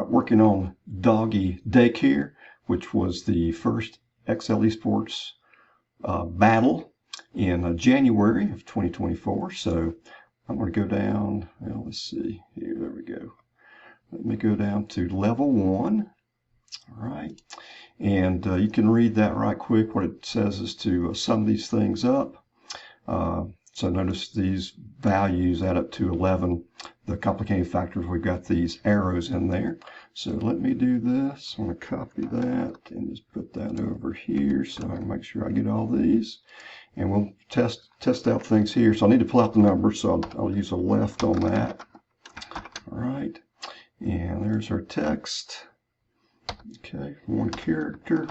working on Doggy Daycare, which was the first XL Esports Battle in January of 2024. So I'm going to go down, well, let's see here, there we go. Let me go down to level 1. All right, and you can read that right quick. What it says is to sum these things up. So notice these values add up to 11. The complicating factors, we've got these arrows in there. So let me do this. I'm going to copy that and just put that over here so I can make sure I get all these. And we'll test out things here. So I need to pull out the numbers, so I'll use a left on that. All right, and there's our text. Okay, 1 character.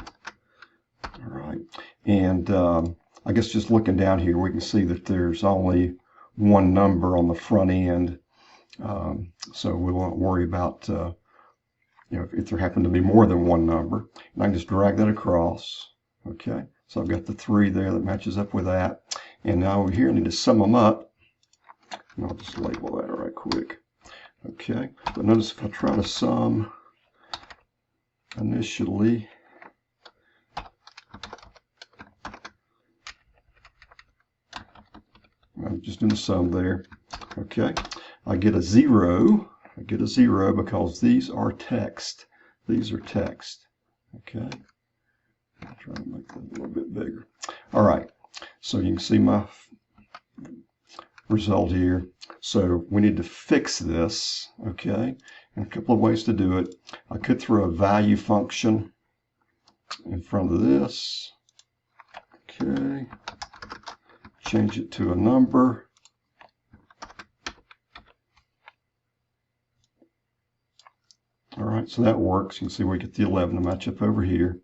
All right, and I guess just looking down here, we can see that there's only one number on the front end. So we won't worry about if there happen to be more than one number. And I can just drag that across. Okay, so I've got the 3 there that matches up with that. And now over here I need to sum them up. And I'll just label that right quick. Okay, but notice if I try to sum initially, I'm just doing the sum there. Okay, I get a 0. I get a 0 because these are text. These are text. Okay, I'll try to make that a little bit bigger. All right, so you can see my result here. So we need to fix this. Okay, and a couple of ways to do it. I could throw a value function in front of this. Okay, change it to a number. All right, so that works. You can see we get the 11 to match up over here.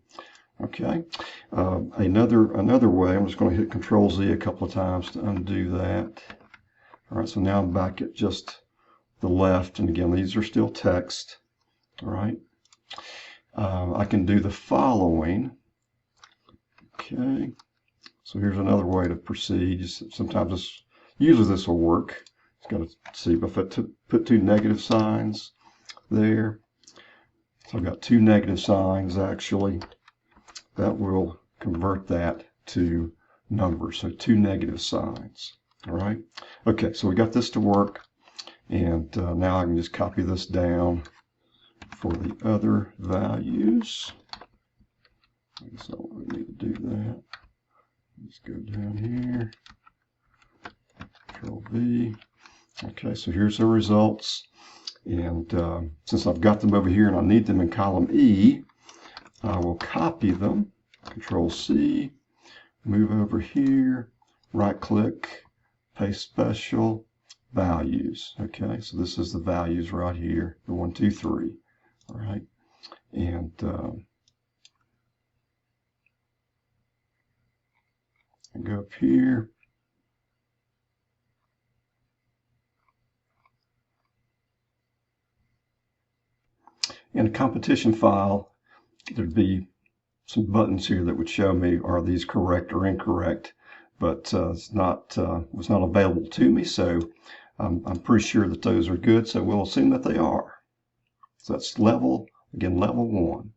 Okay, another way, I'm just going to hit Control-Z a couple of times to undo that. All right, so now I'm back at just the left, and again, these are still text. All right, I can do the following. Okay, so here's another way to proceed. Usually this will work. It's got to see if I put 2 negative signs there. So I've got 2 negative signs actually. That will convert that to numbers. So 2 negative signs. All right. Okay, so we got this to work, and now I can just copy this down for the other values. I guess I don't really need to do that. Let's go down here. Control-V. Okay, so here's the results. And since I've got them over here and I need them in column E, I will copy them. Control-C, move over here, right-click, paste special, values. Okay, so this is the values right here, the 1, 2, 3. All right, and go up here. In a competition file, there'd be some buttons here that would show me are these correct or incorrect, but was not available to me, so I'm pretty sure that those are good, so we'll assume that they are. So that's level 1.